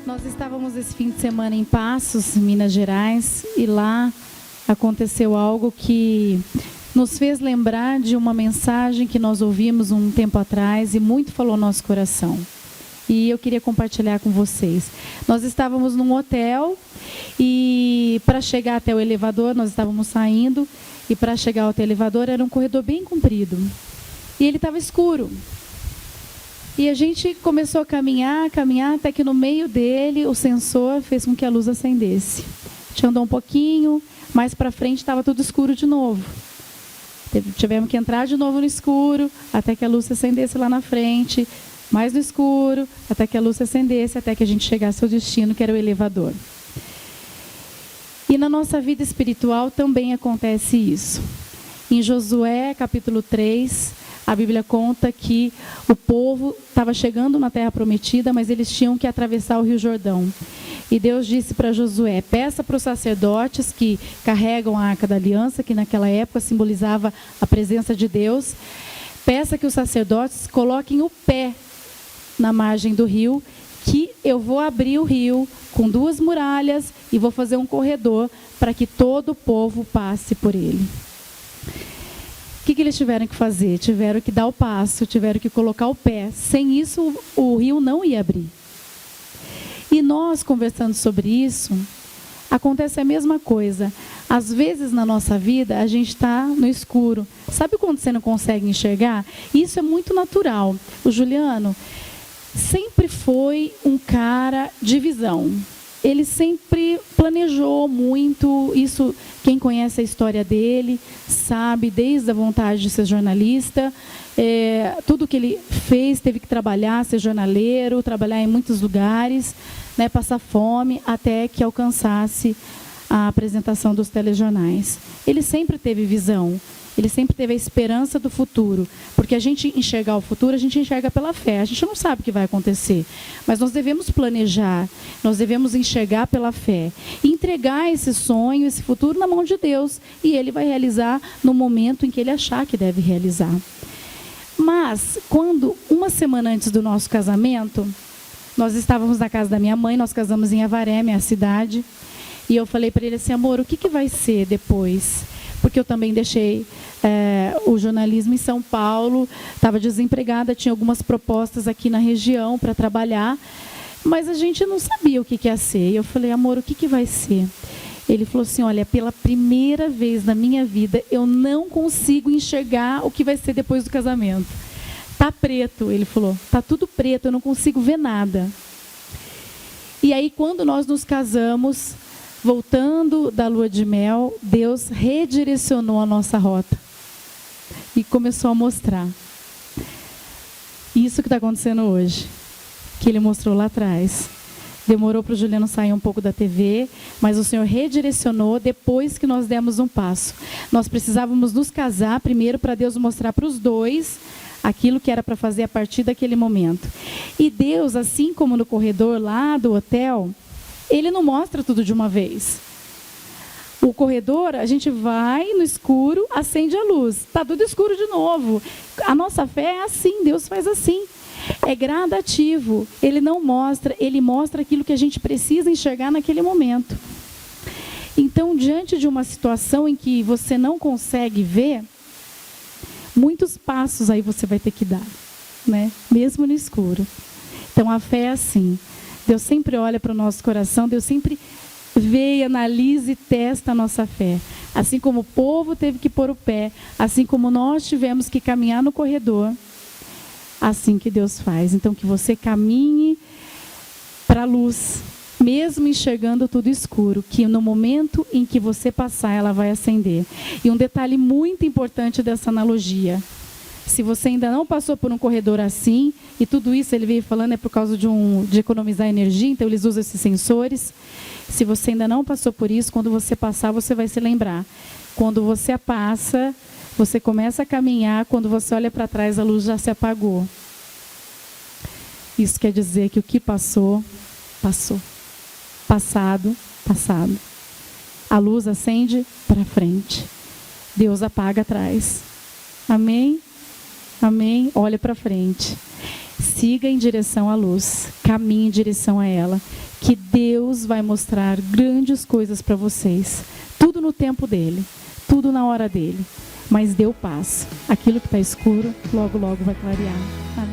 Nós estávamos esse fim de semana em Passos, Minas Gerais, e lá aconteceu algo que nos fez lembrar de uma mensagem que nós ouvimos um tempo atrás e muito falou ao nosso coração. E eu queria compartilhar com vocês. Nós estávamos num hotel e para chegar até o elevador, nós estávamos saindo, e para chegar até o elevador era um corredor bem comprido. E ele estava escuro. E a gente começou a caminhar, até que no meio dele o sensor fez com que a luz acendesse. A gente andou um pouquinho, mais para frente estava tudo escuro de novo. Tivemos que entrar de novo no escuro, até que a luz se acendesse lá na frente, mais no escuro, até que a luz se acendesse, até que a gente chegasse ao destino, que era o elevador. E na nossa vida espiritual também acontece isso. Em Josué, capítulo 3, a Bíblia conta que o povo estava chegando na Terra Prometida, mas eles tinham que atravessar o Rio Jordão. E Deus disse para Josué, peça para os sacerdotes que carregam a Arca da Aliança, que naquela época simbolizava a presença de Deus, peça que os sacerdotes coloquem o pé na margem do rio, que eu vou abrir o rio com 2 muralhas e vou fazer um corredor para que todo o povo passe por ele. O que eles tiveram que fazer? Tiveram que dar o passo, tiveram que colocar o pé. Sem isso, o rio não ia abrir. E nós, conversando sobre isso, acontece a mesma coisa. Às vezes, na nossa vida, a gente está no escuro. Sabe quando você não consegue enxergar? Isso é muito natural. O Juliano sempre foi um cara de visão. Ele sempre planejou muito, isso quem conhece a história dele sabe, desde a vontade de ser jornalista, tudo que ele fez, teve que trabalhar, ser jornaleiro, trabalhar em muitos lugares, né, passar fome, até que alcançasse a apresentação dos telejornais. Ele sempre teve visão. Ele sempre teve a esperança do futuro, porque a gente enxergar o futuro, a gente enxerga pela fé, a gente não sabe o que vai acontecer, mas nós devemos planejar, nós devemos enxergar pela fé, e entregar esse sonho, esse futuro na mão de Deus, e Ele vai realizar no momento em que Ele achar que deve realizar. Mas, quando, uma semana antes do nosso casamento, nós estávamos na casa da minha mãe, nós casamos em Avaré, minha cidade, e eu falei para ele assim, amor, o que vai ser depois? Porque eu também deixei o jornalismo em São Paulo, estava desempregada, tinha algumas propostas aqui na região para trabalhar, mas a gente não sabia o que ia ser. E eu falei, amor, o que vai ser? Ele falou assim, olha, pela primeira vez na minha vida, eu não consigo enxergar o que vai ser depois do casamento. Tá preto, ele falou, tá tudo preto, eu não consigo ver nada. E aí, quando nós nos casamos, voltando da lua de mel, Deus redirecionou a nossa rota e começou a mostrar. Isso que está acontecendo hoje, que Ele mostrou lá atrás. Demorou para o Juliano sair um pouco da TV, mas o Senhor redirecionou depois que nós demos um passo. Nós precisávamos nos casar primeiro para Deus mostrar para os dois aquilo que era para fazer a partir daquele momento. E Deus, assim como no corredor lá do hotel, Ele não mostra tudo de uma vez. O corredor, a gente vai no escuro, acende a luz. Está tudo escuro de novo. A nossa fé é assim, Deus faz assim. É gradativo. Ele não mostra, Ele mostra aquilo que a gente precisa enxergar naquele momento. Então, diante de uma situação em que você não consegue ver, muitos passos aí você vai ter que dar, né? Mesmo no escuro. Então, a fé é assim. Deus sempre olha para o nosso coração, Deus sempre vê, analisa e testa a nossa fé. Assim como o povo teve que pôr o pé, assim como nós tivemos que caminhar no corredor, assim que Deus faz. Então, que você caminhe para a luz, mesmo enxergando tudo escuro, que no momento em que você passar, ela vai acender. E um detalhe muito importante dessa analogia, se você ainda não passou por um corredor assim, e tudo isso ele veio falando é por causa de economizar energia, então eles usam esses sensores. Se você ainda não passou por isso, quando você passar, você vai se lembrar. Quando você passa, você começa a caminhar, quando você olha para trás, a luz já se apagou. Isso quer dizer que o que passou, passou. Passado, passado. A luz acende para frente. Deus apaga atrás. Amém? Amém? Olha para frente. siga em direção à luz, caminhe em direção a ela, que Deus vai mostrar grandes coisas para vocês, tudo no tempo dele, tudo na hora dele, mas dê o passo, aquilo que está escuro, logo logo vai clarear. Amém.